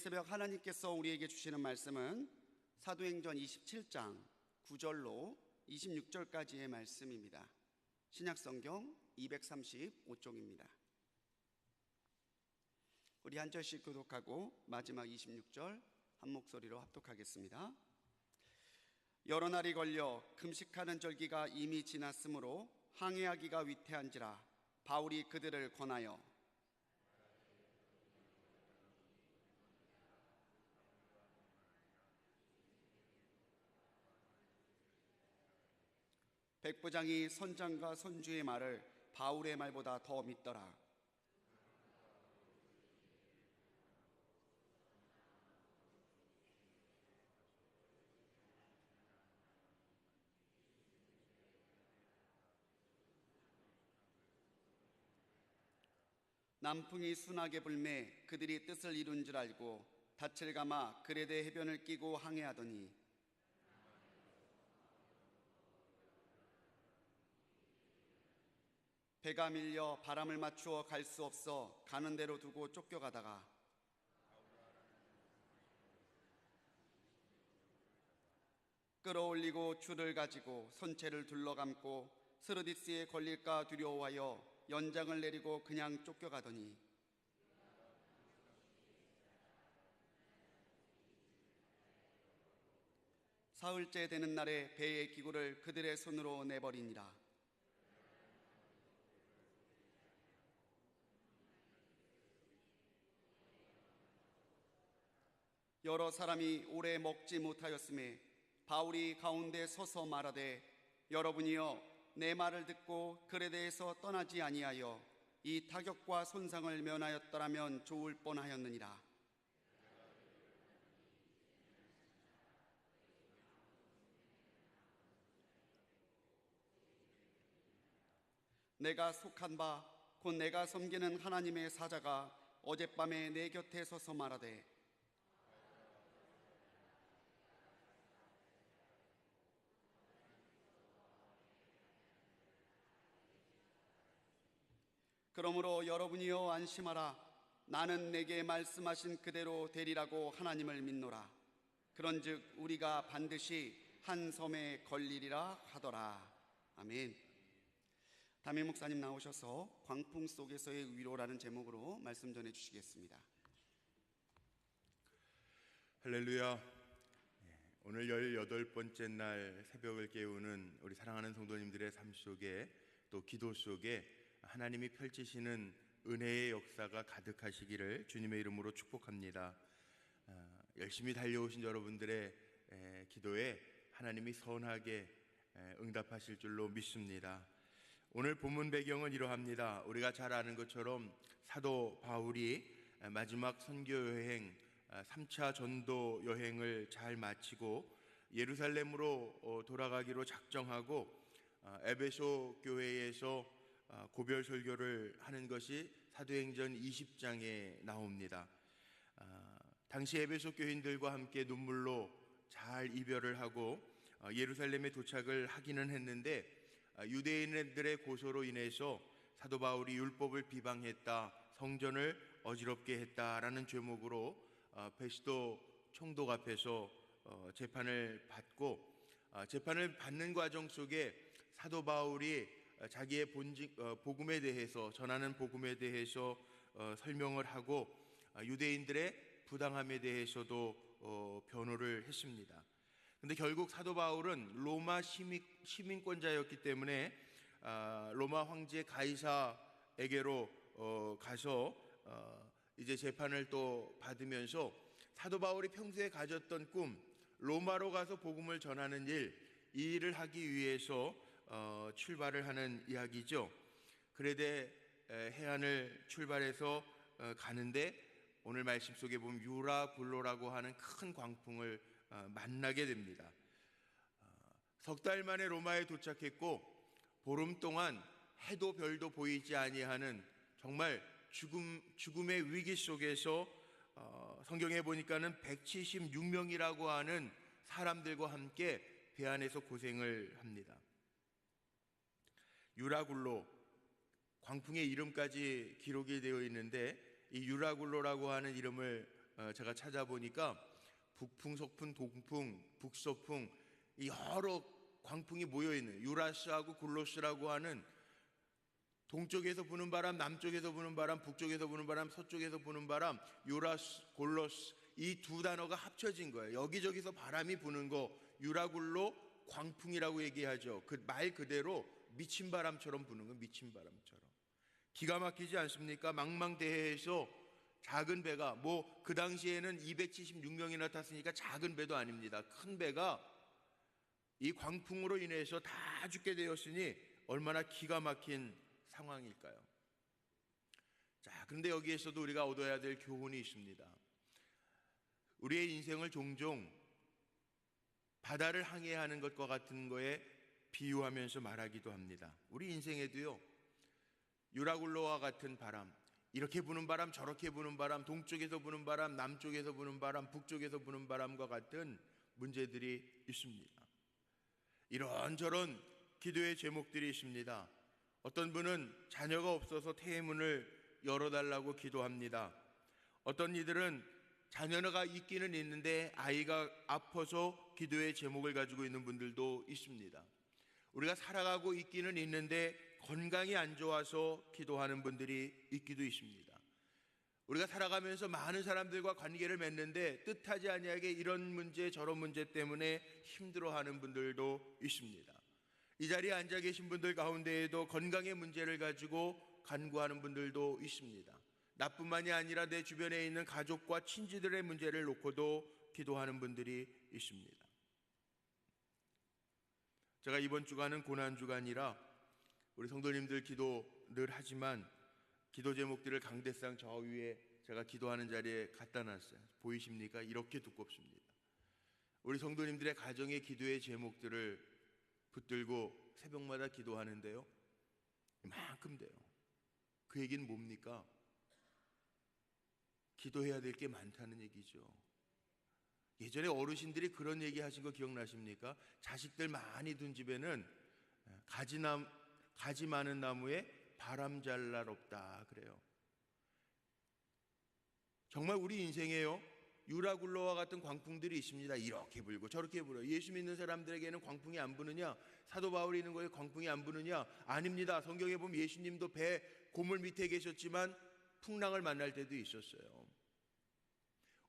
새벽 하나님께서 우리에게 주시는 말씀은 사도행전 27장 9절로 26절까지의 말씀입니다. 신약성경 235쪽입니다. 우리 한 절씩 교독하고 마지막 26절 한 목소리로 합독하겠습니다. 여러 날이 걸려 금식하는 절기가 이미 지났으므로 항해하기가 위태한지라 바울이 그들을 권하여 백부장이 선장과 선주의 말을 바울의 말보다 더 믿더라. 남풍이 순하게 불매 그들이 뜻을 이룬 줄 알고 닻을 감아 그레데 해변을 끼고 항해하더니 배가 밀려 바람을 맞추어 갈 수 없어 가는 대로 두고 쫓겨가다가 끌어올리고 줄을 가지고 선체를 둘러감고 스르디스에 걸릴까 두려워하여 연장을 내리고 그냥 쫓겨가더니 사흘째 되는 날에 배의 기구를 그들의 손으로 내버리니라. 여러 사람이 오래 먹지 못하였음에 바울이 가운데 서서 말하되 여러분이여 내 말을 듣고 그레데에서 떠나지 아니하여 이 타격과 손상을 면하였더라면 좋을 뻔하였느니라. 내가 속한 바 곧 내가 섬기는 하나님의 사자가 어젯밤에 내 곁에 서서 말하되 그러므로 여러분이여 안심하라. 나는 내게 말씀하신 그대로 되리라고 하나님을 믿노라. 그런즉 우리가 반드시 한 섬에 걸리리라 하더라. 아멘. 담임 목사님 나오셔서 광풍 속에서의 위로라는 제목으로 말씀 전해 주시겠습니다. 할렐루야. 오늘 18번째 날 새벽을 깨우는 우리 사랑하는 성도님들의 삶 속에 또 기도 속에 하나님이 펼치시는 은혜의 역사가 가득하시기를 주님의 이름으로 축복합니다. 열심히 달려오신 여러분들의 기도에 하나님이 선하게 응답하실 줄로 믿습니다. 오늘 본문 배경은 이러합니다. 우리가 잘 아는 것처럼 사도 바울이 마지막 선교 여행 3차 전도 여행을 잘 마치고 예루살렘으로 돌아가기로 작정하고 에베소 교회에서 고별 설교를 하는 것이 사도행전 20장에 나옵니다. 당시 에베소 교인들과 함께 눈물로 잘 이별을 하고 예루살렘에 도착을 하기는 했는데 유대인들의 고소로 인해서 사도 바울이 율법을 비방했다, 성전을 어지럽게 했다라는 죄목으로 베스도 총독 앞에서 재판을 받고 재판을 받는 과정 속에 사도 바울이 자기의 복음에 대해서 전하는 복음에 대해서 설명을 하고 유대인들의 부당함에 대해서도 변호를 했습니다. 그런데 결국 사도 바울은 로마 시민권자였기 때문에 로마 황제 가이사에게로 가서 이제 재판을 또 받으면서 사도 바울이 평소에 가졌던 꿈, 로마로 가서 복음을 전하는 이 일을 하기 위해서 출발을 하는 이야기죠. 그레데 해안을 출발해서 가는데 오늘 말씀 속에 보면 유라굴로라고 하는 큰 광풍을 만나게 됩니다. 석 달 만에 로마에 도착했고 보름 동안 해도 별도 보이지 아니하는 정말 죽음의 위기 속에서 성경에 보니까는 176명이라고 하는 사람들과 함께 배 안에서 고생을 합니다. 유라굴로, 광풍의 이름까지 기록이 되어 있는데 이 유라굴로라고 하는 이름을 제가 찾아보니까 북풍, 서풍, 동풍, 북서풍 이 여러 광풍이 모여있는 유라스하고 굴로스라고 하는 동쪽에서 부는 바람, 남쪽에서 부는 바람, 북쪽에서 부는 바람, 서쪽에서 부는 바람, 유라스, 골로스 이 두 단어가 합쳐진 거예요. 여기저기서 바람이 부는 거 유라굴로 광풍이라고 얘기하죠. 그 말 그대로 미친 바람처럼 부는 거, 미친 바람처럼. 기가 막히지 않습니까? 망망대해에서 작은 배가 그 당시에는 276명이나 탔으니까 작은 배도 아닙니다. 큰 배가 이 광풍으로 인해서 다 죽게 되었으니 얼마나 기가 막힌 상황일까요? 자, 그런데 여기에서도 우리가 얻어야 될 교훈이 있습니다. 우리의 인생을 종종 바다를 항해하는 것과 같은 거에 비유하면서 말하기도 합니다. 우리 인생에도요, 유라굴로와 같은 바람, 이렇게 부는 바람, 저렇게 부는 바람, 동쪽에서 부는 바람, 남쪽에서 부는 바람, 북쪽에서 부는 바람과 같은 문제들이 있습니다. 이런저런 기도의 제목들이 있습니다. 어떤 분은 자녀가 없어서 태문을 열어달라고 기도합니다. 어떤 이들은 자녀가 있기는 있는데 아이가 아파서 기도의 제목을 가지고 있는 분들도 있습니다. 우리가 살아가고 있기는 있는데 건강이 안 좋아서 기도하는 분들이 있기도 있습니다. 우리가 살아가면서 많은 사람들과 관계를 맺는데 뜻하지 아니하게 이런 문제 저런 문제 때문에 힘들어하는 분들도 있습니다. 이 자리에 앉아 계신 분들 가운데에도 건강의 문제를 가지고 간구하는 분들도 있습니다. 나뿐만이 아니라 내 주변에 있는 가족과 친지들의 문제를 놓고도 기도하는 분들이 있습니다. 제가 이번 주간은 고난주간이라 우리 성도님들 기도 늘 하지만 기도 제목들을 강대상 저 위에 제가 기도하는 자리에 갖다 놨어요. 보이십니까? 이렇게 두껍습니다. 우리 성도님들의 가정의 기도의 제목들을 붙들고 새벽마다 기도하는데요, 이만큼 돼요. 그 얘기는 뭡니까? 기도해야 될 게 많다는 얘기죠. 예전에 어르신들이 그런 얘기 하신 거 기억나십니까? 자식들 많이 둔 집에는 가지 많은 나무에 바람 잘 날 없다 그래요. 정말 우리 인생에요, 유라굴로와 같은 광풍들이 있습니다. 이렇게 불고 저렇게 불어요. 예수 믿는 사람들에게는 광풍이 안 부느냐? 사도 바울이 있는 거에 광풍이 안 부느냐? 아닙니다. 성경에 보면 예수님도 배 고물 밑에 계셨지만 풍랑을 만날 때도 있었어요.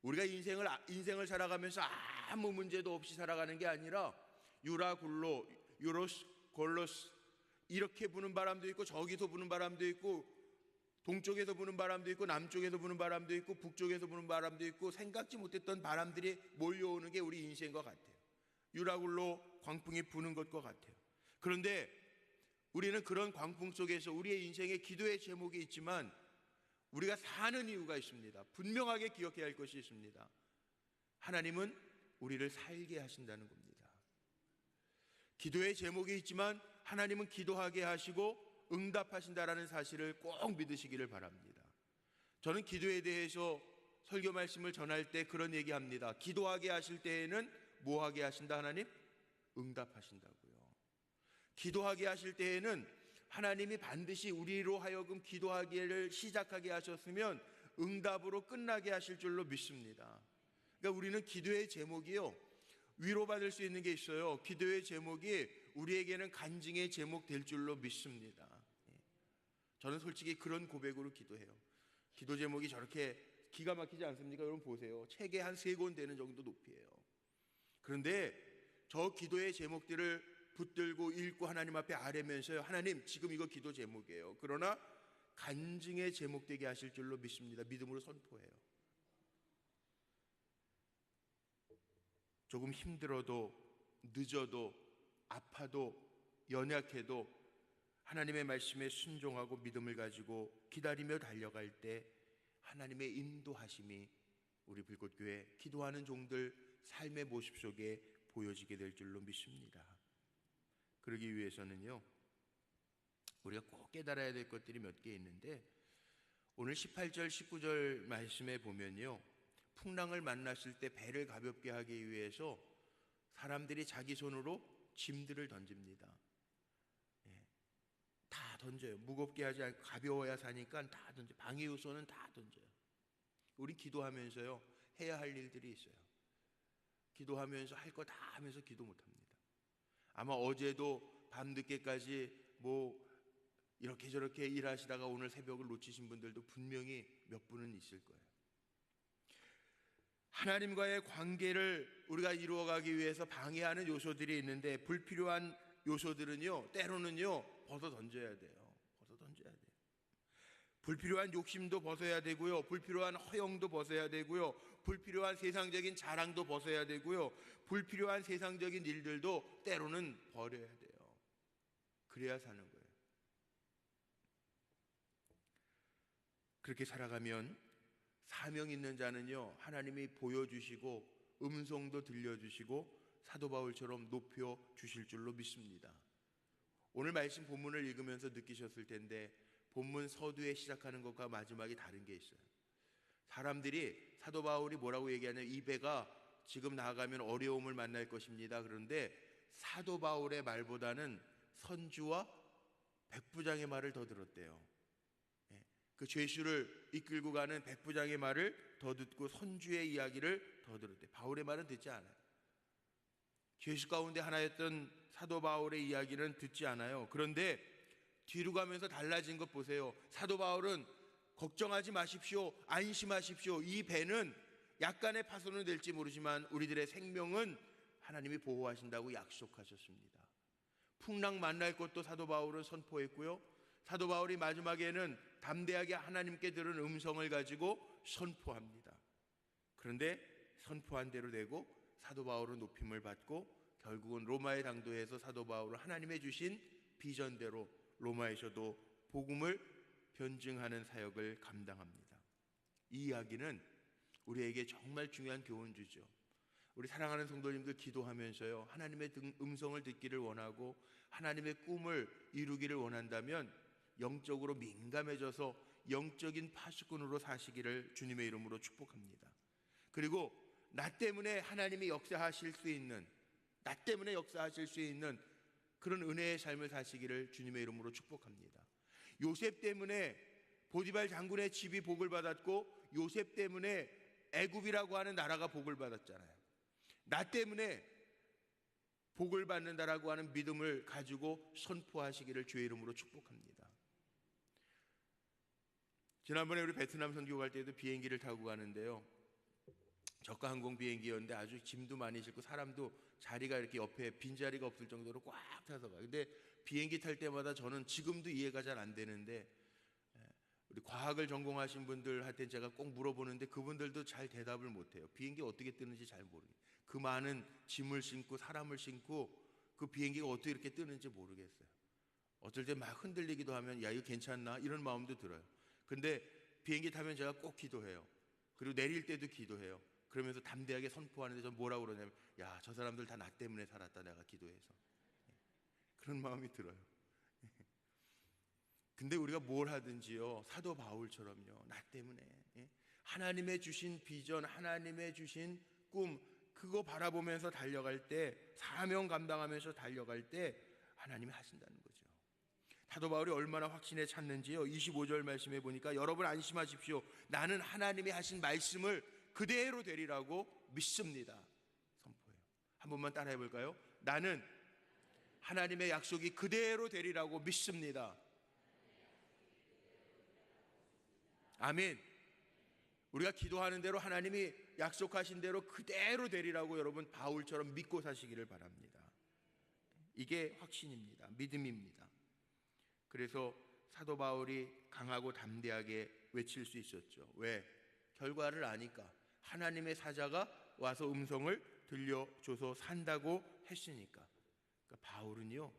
우리가 인생을 살아가면서 아무 문제도 없이 살아가는 게 아니라 유라굴로, 유로스, 골로스 이렇게 부는 바람도 있고 저기서 부는 바람도 있고 동쪽에서 부는 바람도 있고 남쪽에서 부는 바람도 있고 북쪽에서 부는 바람도 있고 생각지 못했던 바람들이 몰려오는 게 우리 인생과 같아요. 유라굴로 광풍이 부는 것과 같아요. 그런데 우리는 그런 광풍 속에서 우리의 인생에 기도의 제목이 있지만 우리가 사는 이유가 있습니다. 분명하게 기억해야 할 것이 있습니다. 하나님은 우리를 살게 하신다는 겁니다. 기도의 제목이 있지만 하나님은 기도하게 하시고 응답하신다라는 사실을 꼭 믿으시기를 바랍니다. 저는 기도에 대해서 설교 말씀을 전할 때 그런 얘기합니다. 기도하게 하실 때에는 뭐 하게 하신다 하나님? 응답하신다고요. 기도하게 하실 때에는 하나님이 반드시 우리로 하여금 기도하기를 시작하게 하셨으면 응답으로 끝나게 하실 줄로 믿습니다. 그러니까 우리는 기도의 제목이요, 위로받을 수 있는 게 있어요. 기도의 제목이 우리에게는 간증의 제목 될 줄로 믿습니다. 저는 솔직히 그런 고백으로 기도해요. 기도 제목이 저렇게 기가 막히지 않습니까? 여러분 보세요. 책에 한 3권 되는 정도 높이에요. 그런데 저 기도의 제목들을 붙들고 읽고 하나님 앞에 아뢰면서요, 하나님 지금 이거 기도 제목이에요. 그러나 간증의 제목 되게 하실 줄로 믿습니다. 믿음으로 선포해요. 조금 힘들어도 늦어도 아파도 연약해도 하나님의 말씀에 순종하고 믿음을 가지고 기다리며 달려갈 때 하나님의 인도하심이 우리 불꽃교회 기도하는 종들 삶의 모습 속에 보여지게 될 줄로 믿습니다. 그러기 위해서는요, 우리가 꼭 깨달아야 될 것들이 몇 개 있는데 오늘 18절 19절 말씀에 보면요, 풍랑을 만났을 때 배를 가볍게 하기 위해서 사람들이 자기 손으로 짐들을 던집니다. 다 던져요. 무겁게 하지 않고 가벼워야 사니까 다 던져요. 방해요소는 다 던져요. 우리 기도하면서요, 해야 할 일들이 있어요. 기도하면서 할 거 다 하면서 기도 못합니다. 아마 어제도 밤늦게까지 이렇게 저렇게 일하시다가 오늘 새벽을 놓치신 분들도 분명히 몇 분은 있을 거예요. 하나님과의 관계를 우리가 이루어가기 위해서 방해하는 요소들이 있는데, 불필요한 요소들은요, 때로는요, 벗어 던져야 돼요. 벗어 던져야 돼요. 불필요한 욕심도 벗어야 되고요, 불필요한 허영도 벗어야 되고요, 불필요한 세상적인 자랑도 벗어야 되고요, 불필요한 세상적인 일들도 때로는 버려야 돼요. 그래야 사는 거예요. 그렇게 살아가면 사명 있는 자는요, 하나님이 보여주시고 음성도 들려주시고 사도 바울처럼 높여주실 줄로 믿습니다. 오늘 말씀 본문을 읽으면서 느끼셨을 텐데, 본문 서두에 시작하는 것과 마지막이 다른 게 있어요. 사람들이 사도 바울이 뭐라고 얘기하냐면, 이 배가 지금 나아가면 어려움을 만날 것입니다. 그런데 사도 바울의 말보다는 선주와 백부장의 말을 더 들었대요. 그 죄수를 이끌고 가는 백부장의 말을 더 듣고 선주의 이야기를 더 들었대요. 바울의 말은 듣지 않아요. 죄수 가운데 하나였던 사도 바울의 이야기는 듣지 않아요. 그런데 뒤로 가면서 달라진 것 보세요. 사도 바울은 걱정하지 마십시오, 안심하십시오, 이 배는 약간의 파손은 될지 모르지만 우리들의 생명은 하나님이 보호하신다고 약속하셨습니다. 풍랑 만날 것도 사도 바울은 선포했고요, 사도 바울이 마지막에는 담대하게 하나님께 들은 음성을 가지고 선포합니다. 그런데 선포한 대로 되고 사도 바울은 높임을 받고 결국은 로마에 당도해서 사도 바울은 하나님의 주신 비전대로 로마에서도 복음을 변증하는 사역을 감당합니다. 이 이야기는 우리에게 정말 중요한 교훈 주죠. 우리 사랑하는 성도님들, 기도하면서요, 하나님의 음성을 듣기를 원하고 하나님의 꿈을 이루기를 원한다면 영적으로 민감해져서 영적인 파수꾼으로 사시기를 주님의 이름으로 축복합니다. 그리고 나 때문에 하나님이 역사하실 수 있는, 나 때문에 역사하실 수 있는 그런 은혜의 삶을 사시기를 주님의 이름으로 축복합니다. 요셉 때문에 보디발 장군의 집이 복을 받았고, 요셉 때문에 애굽이라고 하는 나라가 복을 받았잖아요. 나 때문에 복을 받는다라고 하는 믿음을 가지고 선포하시기를 주의 이름으로 축복합니다. 지난번에 우리 베트남 선교 갈 때도 비행기를 타고 가는데요, 저가 항공 비행기였는데 아주 짐도 많이 싣고 사람도 자리가 이렇게 옆에 빈자리가 없을 정도로 꽉 타서 가요. 근데 비행기 탈 때마다 저는 지금도 이해가 잘 안 되는데, 우리 과학을 전공하신 분들한테 제가 꼭 물어보는데 그분들도 잘 대답을 못해요. 비행기 어떻게 뜨는지 잘 모르겠어요. 그 많은 짐을 싣고 사람을 싣고 그 비행기가 어떻게 이렇게 뜨는지 모르겠어요. 어쩔 때 막 흔들리기도 하면 야, 이거 괜찮나? 이런 마음도 들어요. 근데 비행기 타면 제가 꼭 기도해요. 그리고 내릴 때도 기도해요. 그러면서 담대하게 선포하는데 전 뭐라고 그러냐면, 야, 저 사람들 다 나 때문에 살았다, 내가 기도해서. 그런 마음이 들어요. 근데 우리가 뭘 하든지요, 사도 바울처럼요, 나 때문에 하나님의 주신 비전, 하나님의 주신 꿈, 그거 바라보면서 달려갈 때, 사명 감당하면서 달려갈 때 하나님이 하신다는 거죠. 사도 바울이 얼마나 확신에 찼는지요, 25절 말씀해 보니까, 여러분 안심하십시오, 나는 하나님이 하신 말씀을 그대로 되리라고 믿습니다. 선포해요. 한 번만 따라해 볼까요? 나는 하나님의 약속이 그대로 되리라고 믿습니다. 아멘. 우리가 기도하는 대로 하나님이 약속하신 대로 그대로 되리라고 여러분 바울처럼 믿고 사시기를 바랍니다. 이게 확신입니다. 믿음입니다. 그래서 사도 바울이 강하고 담대하게 외칠 수 있었죠. 왜? 결과를 아니까. 하나님의 사자가 와서 음성을 들려줘서 산다고 했으니까. 그러니까 바울은요,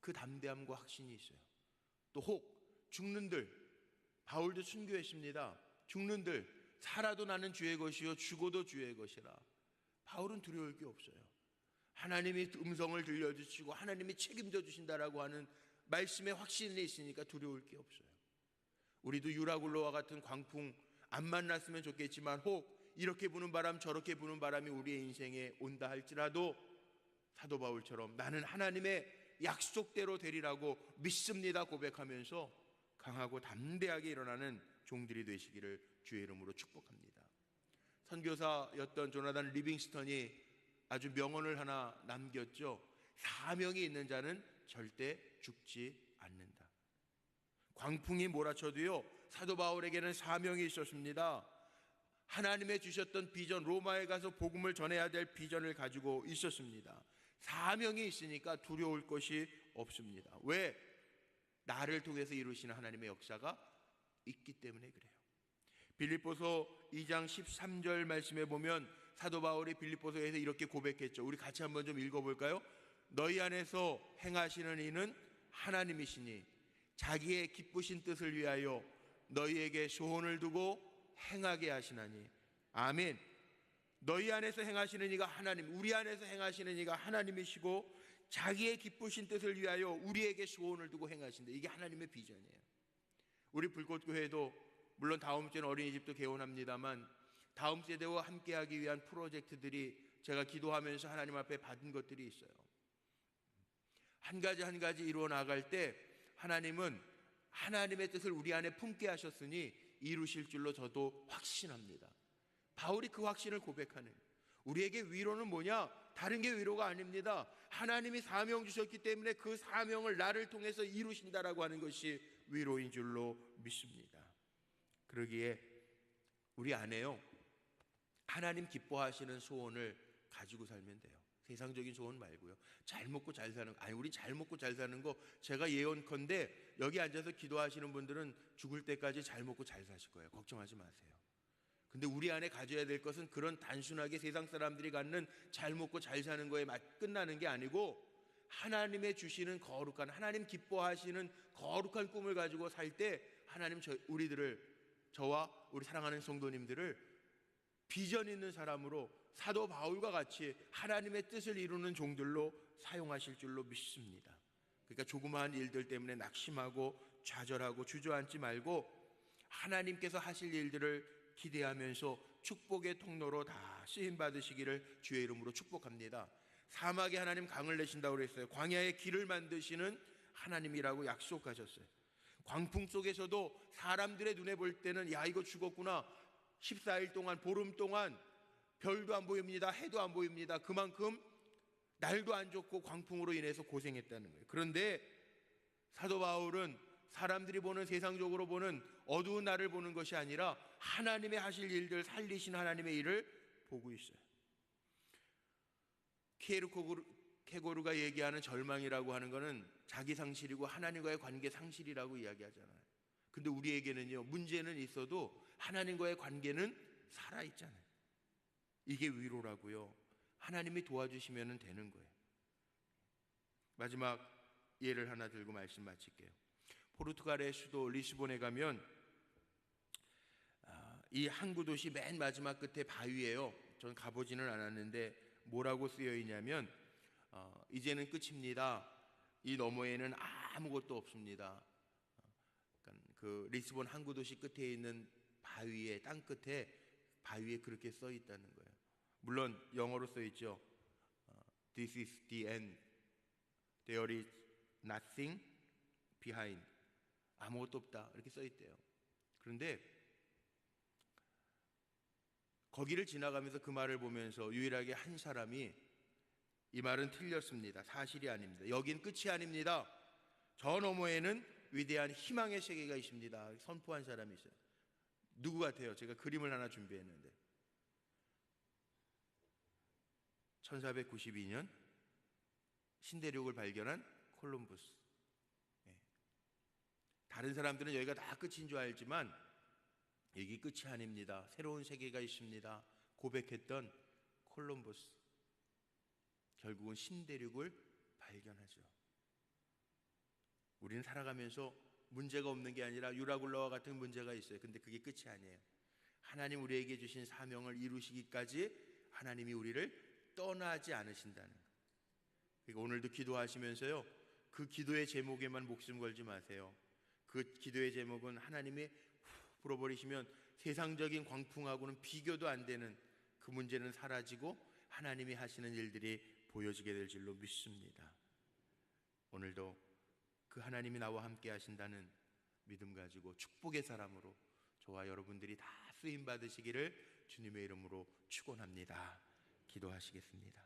그 담대함과 확신이 있어요. 또 혹 죽는들, 바울도 순교했습니다. 죽는들, 살아도 나는 주의 것이요 죽어도 주의 것이라. 바울은 두려울 게 없어요. 하나님이 음성을 들려주시고 하나님이 책임져 주신다라고 하는 말씀에 확신이 있으니까 두려울 게 없어요. 우리도 유라굴로와 같은 광풍 안 만났으면 좋겠지만 혹 이렇게 부는 바람 저렇게 부는 바람이 우리의 인생에 온다 할지라도 사도 바울처럼 나는 하나님의 약속대로 되리라고 믿습니다 고백하면서 강하고 담대하게 일어나는 종들이 되시기를 주의 이름으로 축복합니다. 선교사였던 조나단 리빙스턴이 아주 명언을 하나 남겼죠. 사명이 있는 자는 절대 죽지 않는다. 광풍이 몰아쳐도요, 사도 바울에게는 사명이 있었습니다. 하나님의 주셨던 비전, 로마에 가서 복음을 전해야 될 비전을 가지고 있었습니다. 사명이 있으니까 두려울 것이 없습니다. 왜? 나를 통해서 이루시는 하나님의 역사가 있기 때문에 그래요. 빌립보서 2장 13절 말씀에 보면 사도 바울이 빌립보서에서 이렇게 고백했죠. 우리 같이 한번 좀 읽어볼까요? 너희 안에서 행하시는 이는 하나님이시니 자기의 기쁘신 뜻을 위하여 너희에게 소원을 두고 행하게 하시나니. 아멘. 너희 안에서 행하시는 이가 하나님, 우리 안에서 행하시는 이가 하나님이시고 자기의 기쁘신 뜻을 위하여 우리에게 소원을 두고 행하신다. 이게 하나님의 비전이에요. 우리 불꽃교회도 물론 다음 주에는 어린이집도 개원합니다만 다음 세대와 함께하기 위한 프로젝트들이 제가 기도하면서 하나님 앞에 받은 것들이 있어요. 한 가지 한 가지 이루어 나갈 때 하나님은 하나님의 뜻을 우리 안에 품게 하셨으니 이루실 줄로 저도 확신합니다. 바울이 그 확신을 고백하는, 우리에게 위로는 뭐냐? 다른 게 위로가 아닙니다. 하나님이 사명 주셨기 때문에 그 사명을 나를 통해서 이루신다라고 하는 것이 위로인 줄로 믿습니다. 그러기에 우리 안에요, 하나님 기뻐하시는 소원을 가지고 살면 돼요. 세상적인 소원 말고요. 잘 먹고 잘 사는 거, 아니 우리 잘 먹고 잘 사는 거 제가 예언컨대 여기 앉아서 기도하시는 분들은 죽을 때까지 잘 먹고 잘 사실 거예요. 걱정하지 마세요. 근데 우리 안에 가져야 될 것은 그런 단순하게 세상 사람들이 갖는 잘 먹고 잘 사는 거에 끝나는 게 아니고 하나님의 주시는 거룩한, 하나님 기뻐하시는 거룩한 꿈을 가지고 살 때 하나님 우리들을, 저와 우리 사랑하는 성도님들을 비전 있는 사람으로 사도 바울과 같이 하나님의 뜻을 이루는 종들로 사용하실 줄로 믿습니다. 그러니까 조그마한 일들 때문에 낙심하고 좌절하고 주저앉지 말고 하나님께서 하실 일들을 기대하면서 축복의 통로로 다 쓰임 받으시기를 주의 이름으로 축복합니다. 사막에 하나님 강을 내신다고 그랬어요. 광야에 길을 만드시는 하나님이라고 약속하셨어요. 광풍 속에서도 사람들의 눈에 볼 때는 야 이거 죽었구나, 14일 동안, 보름 동안 별도 안 보입니다. 해도 안 보입니다. 그만큼 날도 안 좋고 광풍으로 인해서 고생했다는 거예요. 그런데 사도 바울은 사람들이 보는, 세상적으로 보는 어두운 날을 보는 것이 아니라 하나님의 하실 일들, 살리신 하나님의 일을 보고 있어요. 케고르가 얘기하는 절망이라고 하는 것은 자기 상실이고 하나님과의 관계 상실이라고 이야기하잖아요. 근데 우리에게는요, 문제는 있어도 하나님과의 관계는 살아있잖아요. 이게 위로라고요. 하나님이 도와주시면 되는 거예요. 마지막 예를 하나 들고 말씀 마칠게요. 포르투갈의 수도 리스본에 가면 이 항구 도시 맨 마지막 끝에 바위예요. 전 가보지는 않았는데 뭐라고 쓰여 있냐면 이제는 끝입니다. 이 너머에는 아무것도 없습니다. 그 리스본 항구 도시 끝에 있는 바위에, 땅 끝에 바위에 그렇게 써 있다는 거예요. 물론 영어로 써 있죠. This is the end. There is nothing behind. 아무것도 없다, 이렇게 써 있대요. 그런데 거기를 지나가면서 그 말을 보면서 유일하게 한 사람이 이 말은 틀렸습니다, 사실이 아닙니다, 여긴 끝이 아닙니다, 저 너머에는 위대한 희망의 세계가 있습니다, 선포한 사람이 있어요. 누구 같아요? 제가 그림을 하나 준비했는데 1492년 신대륙을 발견한 콜럼버스. 다른 사람들은 여기가 다 끝인 줄 알지만 여기 끝이 아닙니다, 새로운 세계가 있습니다 고백했던 콜럼버스, 결국은 신대륙을 발견하죠. 우리는 살아가면서 문제가 없는 게 아니라 유라굴라와 같은 문제가 있어요. 근데 그게 끝이 아니에요. 하나님 우리에게 주신 사명을 이루시기까지 하나님이 우리를 떠나지 않으신다는 거예요. 그러니까 오늘도 기도하시면서요, 그 기도의 제목에만 목숨 걸지 마세요. 그 기도의 제목은 하나님이 풀어버리시면 세상적인 광풍하고는 비교도 안 되는 그 문제는 사라지고 하나님이 하시는 일들이 보여지게 될 줄로 믿습니다. 오늘도 그 하나님이 나와 함께 하신다는 믿음 가지고 축복의 사람으로 저와 여러분들이 다 쓰임 받으시기를 주님의 이름으로 축원합니다. 기도하시겠습니다.